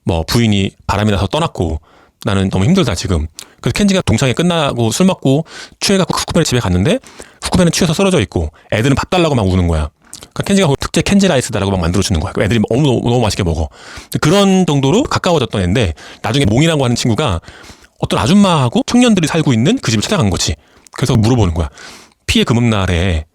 뭐 부인이 바람이 나서 떠났고 나는 너무 힘들다 지금. 그래서 켄지가 동창회 끝나고 술 먹고 취해갖고 후쿠베네 집에 갔는데 후쿠베는 취해서 쓰러져 있고 애들은 밥 달라고 막 우는 거야. 그러니까 켄지가 특제 켄지 라이스다라고 막 만들어주는 거야. 애들이 너무 맛있게 먹어. 그런 정도로 가까워졌던 애인데 나중에 몽이라고 하는 친구가 어떤 아줌마하고 청년들이 살고 있는 그 집을 찾아간 거지. 그래서 물어보는 거야. 피해 금음날에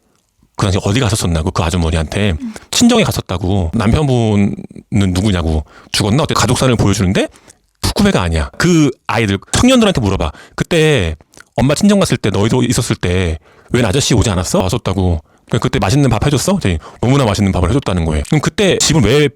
그 당시 어디 갔었었나고 그 아주머니한테 친정에 갔었다고. 남편분은 누구냐고. 죽었나? 어때? 가족사를 보여주는데 후쿠베가 아니야. 그 아이들 청년들한테 물어봐. 그때 엄마 친정 갔을 때 너희도 있었을 때 웬 아저씨 오지 않았어? 왔었다고. 그때 맛있는 밥 해줬어? 너무나 맛있는 밥을 해줬다는 거예요. 그럼 그때 집을 왜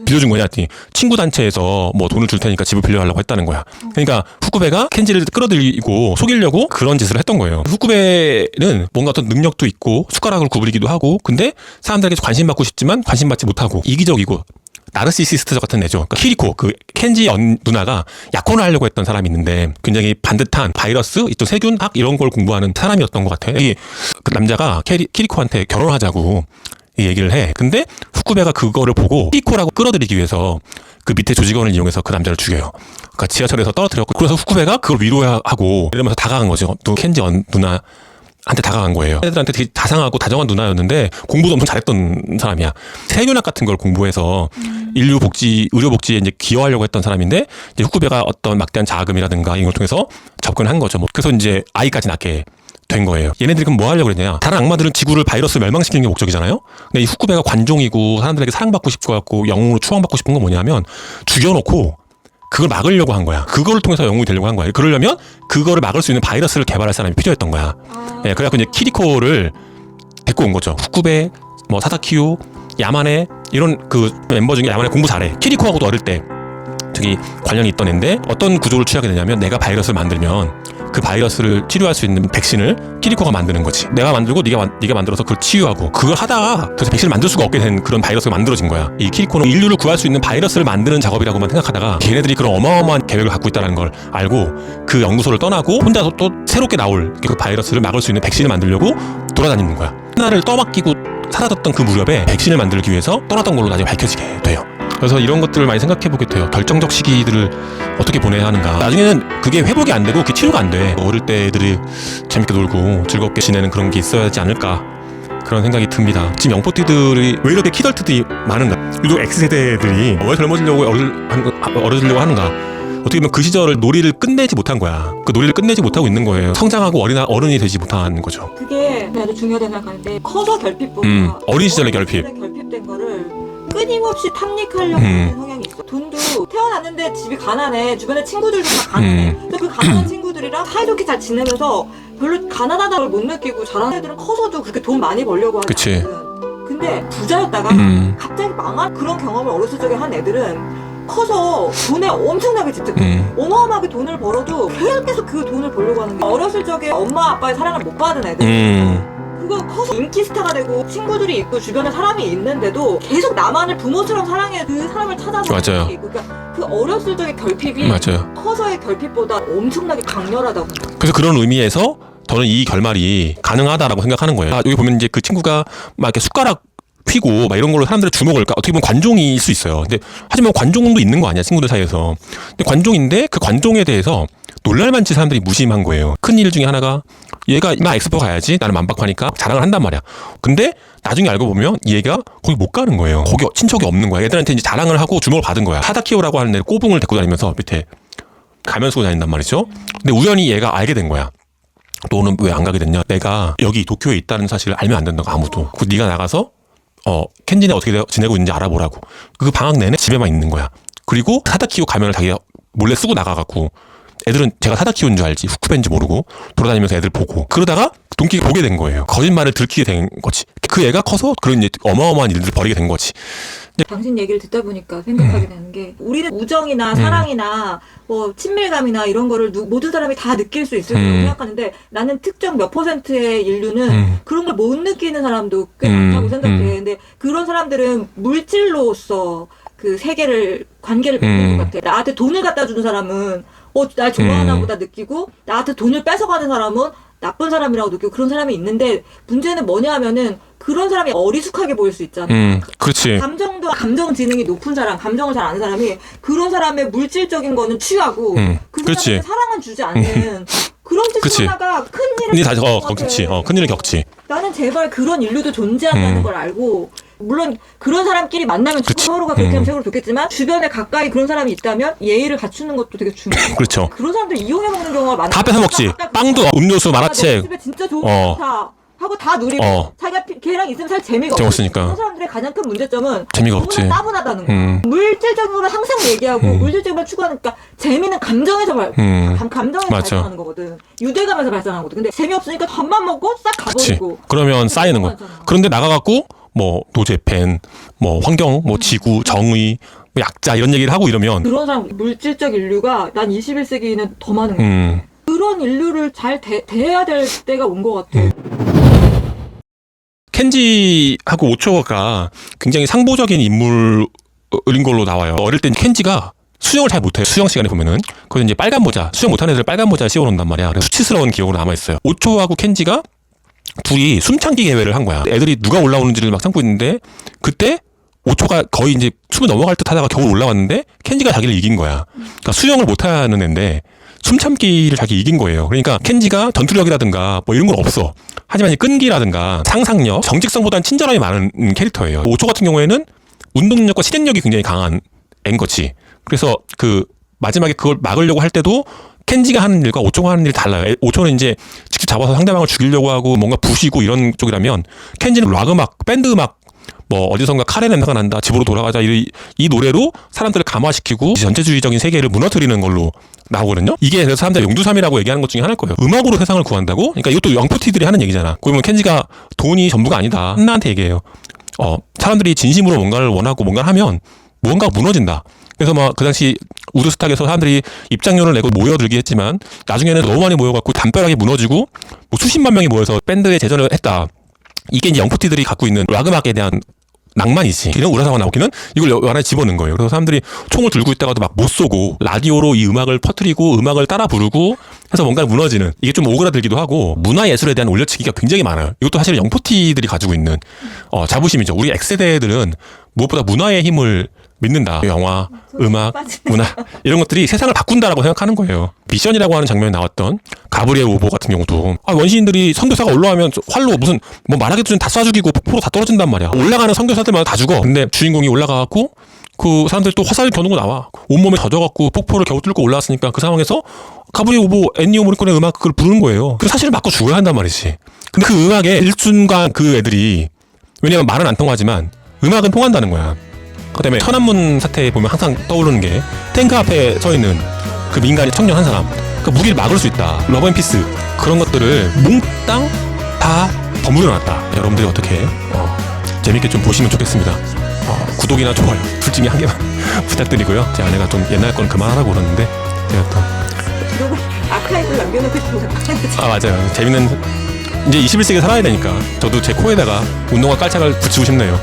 빌려준 거냐 했더니 친구 단체에서 뭐 돈을 줄 테니까 집을 빌려달라고 했다는 거야. 그러니까 후쿠베가 켄지를 끌어들이고 속이려고 그런 짓을 했던 거예요. 후쿠베는 뭔가 어떤 능력도 있고 숟가락을 구부리기도 하고 근데 사람들에게 관심받고 싶지만 관심받지 못하고 이기적이고 나르시시스트 같은 애죠. 그러니까 키리코, 그 켄지 누나가 약혼을 하려고 했던 사람이 있는데 굉장히 반듯한 바이러스, 또 세균학 이런 걸 공부하는 사람이었던 것 같아요. 그 남자가 키리코한테 결혼하자고 얘기를 해. 근데 후쿠베가 그거를 보고 키리코라고 끌어들이기 위해서 그 밑에 조직원을 이용해서 그 남자를 죽여요. 그러니까 지하철에서 떨어뜨렸고 그래서 후쿠베가 그걸 위로하고 이러면서 다가간 거죠. 또 켄지 누나 한테 다가간 거예요. 애들한테 되게 다상하고 다정한 누나였는데 공부도 엄청 잘했던 사람이야. 세균학 같은 걸 공부해서 의료 복지에 이제 기여하려고 했던 사람인데 이제 후쿠베가 어떤 막대한 자금이라든가 이런 걸 통해서 접근한 거죠. 그래서 이제 아이까지 낳게 된 거예요. 얘네들이 그럼 뭐 하려고 그랬냐? 다른 악마들은 지구를 바이러스로 멸망시키는 게 목적이잖아요. 근데 이 후쿠베가 관종이고 사람들에게 사랑받고 싶고 갖고 영웅으로 추앙받고 싶은 건 뭐냐면 죽여놓고 그걸 막으려고 한 거야. 그걸 통해서 영웅이 되려고 한 거야. 그러려면 그거를 막을 수 있는 바이러스를 개발할 사람이 필요했던 거야. 그래갖고 이제 키리코를 데리고 온 거죠. 후쿠베, 뭐 사다키요, 야마네 이런 그 멤버 중에 야마네 공부 잘해. 키리코하고도 어릴 때 저기 관련이 있던 애인데 어떤 구조를 취하게 되냐면 내가 바이러스를 만들면 그 바이러스를 치료할 수 있는 백신을 키리코가 만드는 거지. 내가 만들고 네가 만들어서 그걸 치유하고 그걸 하다가 그래서 백신을 만들 수가 없게 된 그런 바이러스가 만들어진 거야. 이 키리코는 인류를 구할 수 있는 바이러스를 만드는 작업이라고만 생각하다가 걔네들이 그런 어마어마한 계획을 갖고 있다는 걸 알고 그 연구소를 떠나고 혼자서 또 새롭게 나올 그 바이러스를 막을 수 있는 백신을 만들려고 돌아다니는 거야. 하나를 떠맡기고 사라졌던 그 무렵에 백신을 만들기 위해서 떠났던 걸로 나중에 밝혀지게 돼요. 그래서 이런 것들을 많이 생각해보게 돼요. 결정적 시기들을 어떻게 보내야 하는가. 나중에는 그게 회복이 안 되고 그게 치료가 안 돼. 어릴 때 애들이 재밌게 놀고 즐겁게 지내는 그런 게 있어야 하지 않을까 그런 생각이 듭니다. 지금 영포티들이 왜 이렇게 키덜트들이 많은가. 유독 X세대들이 왜 젊어지려고 어려지려고 하는가. 어떻게 보면 그 시절을 놀이를 끝내지 못한 거야. 그 놀이를 끝내지 못하고 있는 거예요. 성장하고 어른이 되지 못한 거죠. 그게 아주 중요하다고 생각하는데 커서 결핍보다 어린 시절의 결핍. 결핍된 거를 끊임없이 탐닉하려고 하는 성향이 있어. 돈도 태어났는데 집이 가난해. 주변에 친구들도 다 가난해. 근데 그 가난한 친구들이랑 사이좋게 잘 지내면서 별로 가난하다는 걸 못 느끼고 자라는 애들은 커서도 그렇게 돈 많이 벌려고 하지 않거든. 근데 부자였다가 갑자기 망한 그런 경험을 어렸을 적에 한 애들은 커서 돈에 엄청나게 집착해. 어마어마하게 돈을 벌어도 계속 그 돈을 벌려고 하는 게 어렸을 적에 엄마 아빠의 사랑을 못 받은 애들. 그거 커서 인기 스타가 되고 친구들이 있고 주변에 사람이 있는데도 계속 나만을 부모처럼 사랑해 그 사람을 찾아서 맞아요. 있고. 그러니까 그 어렸을 적의 결핍이 맞아요. 커서의 결핍보다 엄청나게 강렬하다고. 그래서 그런 의미에서 저는 이 결말이 가능하다라고 생각하는 거예요. 여기 보면 이제 그 친구가 막 이렇게 숟가락 휘고 막 이런 걸로 사람들의 주목을, 그러니까 어떻게 보면 관종일 수 있어요. 근데 하지만 관종도 있는 거 아니야, 친구들 사이에서. 근데 관종인데 그 관종에 대해서 놀랄만치 사람들이 무심한 거예요. 큰 일 중에 하나가 얘가 나 엑스포 가야지, 나는 만박하니까 자랑을 한단 말이야. 근데 나중에 알고 보면 얘가 거기 못 가는 거예요. 거기 친척이 없는 거야. 얘들한테 이제 자랑을 하고 주목을 받은 거야. 사다키오라고 하는 애 꼬붕을 데리고 다니면서 밑에 가면 쓰고 다닌단 말이죠. 근데 우연히 얘가 알게 된 거야. 너는 왜 안 가게 됐냐? 내가 여기 도쿄에 있다는 사실을 알면 안 된다고, 아무도. 그 네가 나가서 켄지네 어떻게 지내고 있는지 알아보라고. 그 방학 내내 집에만 있는 거야. 그리고 사다키오 가면을 자기가 몰래 쓰고 나가갖고 애들은 제가 사다키오인 줄 알지 후크벤인지 모르고 돌아다니면서 애들 보고, 그러다가 동키가 보게 된 거예요. 거짓말을 들키게 된 거지. 그 애가 커서 그런 이제 어마어마한 일들을 벌이게 된 거지. 당신 얘기를 듣다 보니까 생각하게 되는 게, 우리는 우정이나 사랑이나 뭐 친밀감이나 이런 거를 모든 사람이 다 느낄 수 있을 거라고 생각하는데, 나는 특정 몇 %의 인류는 그런 걸 못 느끼는 사람도 꽤 많다고 생각해. 근데 그런 사람들은 물질로서 그 세계를, 관계를 맺는 것 같아. 나한테 돈을 갖다 주는 사람은 날 좋아하나 보다 느끼고, 나한테 돈을 뺏어가는 사람은 나쁜 사람이라고 느끼고, 그런 사람이 있는데, 문제는 뭐냐 하면은 그런 사람이 어리숙하게 보일 수 있잖아. 그렇지. 감정 지능이 높은 사람, 감정을 잘 아는 사람이 그런 사람의 물질적인 거는 취하고 그 사람한테 사랑은 주지 않는 그런 뜻 하나가 큰 일을 겪지. 큰 일을 겪지. 나는 제발 그런 인류도 존재한다는 걸 알고, 물론 그런 사람끼리 만나면 서로가 그렇게 하면 최고로 좋겠지만, 주변에 가까이 그런 사람이 있다면 예의를 갖추는 것도 되게 중요해. 그렇죠. 그런 사람들 이용해 먹는 경우가 많아. 다 뺏어 먹지. 빵도, 음료수, 만화책. 집에 진짜 좋은 거 좋다 하고 다 누리고 자기가 걔랑 있으면 살 재미가 없으니까. 그런 사람들의 가장 큰 문제점은 재미가 없지. 너무나 따분하다는 거야. 물질적으로 항상 얘기하고 물질적인 걸 추구하니까, 재미는 감정에서 감정에서 발산하는 거거든. 유대감에서 발산하는 거거든. 근데 재미없으니까 밥만 먹고 싹 가버리고. 그러면 쌓이는 거. 그런데 나가갖고 뭐 노제팬, 뭐 환경, 뭐 지구, 정의, 뭐 약자 이런 얘기를 하고 이러면, 그런 사람, 물질적 인류가 난 21세기에는 더 많은 거야. 그런 인류를 잘 대해야 될 때가 온 것 같아. 켄지하고 오초가 굉장히 상보적인 인물인 걸로 나와요. 어릴 땐 켄지가 수영을 잘 못해요. 수영 시간에 보면은. 그래서 이제 빨간 모자, 수영 못하는 애들 빨간 모자 씌워놓는단 말이야. 그래서 수치스러운 기억으로 남아있어요. 오초하고 켄지가 둘이 숨참기 대회를 한 거야. 애들이 누가 올라오는지를 막 참고 있는데, 그때 오초가 거의 이제 숨을 넘어갈 듯 하다가 겨우 올라왔는데 켄지가 자기를 이긴 거야. 그러니까 수영을 못하는 애인데 숨참기를 자기 이긴 거예요. 그러니까 켄지가 전투력이라든가 뭐 이런 건 없어. 하지만 이 끈기라든가 상상력, 정직성보다는 친절함이 많은 캐릭터예요. 오초 같은 경우에는 운동력과 실행력이 굉장히 강한 애인 거지. 그래서 그 마지막에 그걸 막으려고 할 때도 켄지가 하는 일과 오초가 하는 일이 달라요. 오초는 이제 직접 잡아서 상대방을 죽이려고 하고 뭔가 부시고 이런 쪽이라면, 켄지는 락 음악, 밴드 음악, 뭐 어디선가 카레 냄새가 난다, 집으로 돌아가자, 이 노래로 사람들을 감화시키고 전체주의적인 세계를 무너뜨리는 걸로 나오거든요. 이게 그래서 사람들이 용두삼이라고 얘기하는 것 중에 하나일 거예요. 음악으로 세상을 구한다고? 그러니까 이것도 영포티들이 하는 얘기잖아. 거기 보면 켄지가 돈이 전부가 아니다, 한나한테 얘기해요. 사람들이 진심으로 뭔가를 원하고 뭔가를 하면 무언가가 무너진다. 그래서 막 그 당시 우드스탁에서 사람들이 입장료를 내고 모여들기 했지만, 나중에는 너무 많이 모여갖고 담벼락이 무너지고 뭐 수십만 명이 모여서 밴드에 제전을 했다. 이게 이제 영포티들이 갖고 있는 락 음악에 대한 낭만이지. 이런 우라사가 나오기는 이걸 안에 집어넣은 거예요. 그래서 사람들이 총을 들고 있다가도 막 못 쏘고 라디오로 이 음악을 퍼뜨리고 음악을 따라 부르고 해서 뭔가 무너지는, 이게 좀 오그라들기도 하고, 문화예술에 대한 올려치기가 굉장히 많아요. 이것도 사실 영포티들이 가지고 있는 자부심이죠. 우리 X세대들은 무엇보다 문화의 힘을 믿는다. 영화, 음악, 문화 이런 것들이 세상을 바꾼다라고 생각하는 거예요. 미션이라고 하는 장면에 나왔던 가브리엘 오보 같은 경우도 원시인들이 선교사가 올라가면 활로 무슨 뭐 말하기도 전 다 쏴 죽이고 폭포로 다 떨어진단 말이야. 올라가는 선교사들마다 다 죽어. 근데 주인공이 올라가갖고 그 사람들이 또 화살을 겨누고 나와. 온몸에 젖어갖고 폭포를 겨우 뚫고 올라왔으니까, 그 상황에서 가브리엘 오보, 엔니오 모리코네 음악 그걸 부르는 거예요. 그 사실을 맞고 죽어야 한단 말이지. 근데 그 음악에 일순간 그 애들이, 왜냐면 말은 안 통하지만 음악은 통한다는 거야. 그다음에 천안문 사태에 보면 항상 떠오르는 게, 탱크 앞에 서 있는 그 민간인 청년 한 사람, 그 무기를 막을 수 있다, 러브 앤 피스, 그런 것들을 몽땅 다 버무려놨다. 여러분들이 어떻게 재밌게 좀 보시면 좋겠습니다. 구독이나 좋아요 둘 중에 한 개만 부탁드리고요. 제 아내가 좀 옛날 건 그만하라고 그러는데 제가 또 기록을 아카이브를 남겨놓고 싶어서. 맞아요. 재밌는 이제 21세기에 살아야 되니까 저도 제 코에다가 운동화 깔창을 붙이고 싶네요.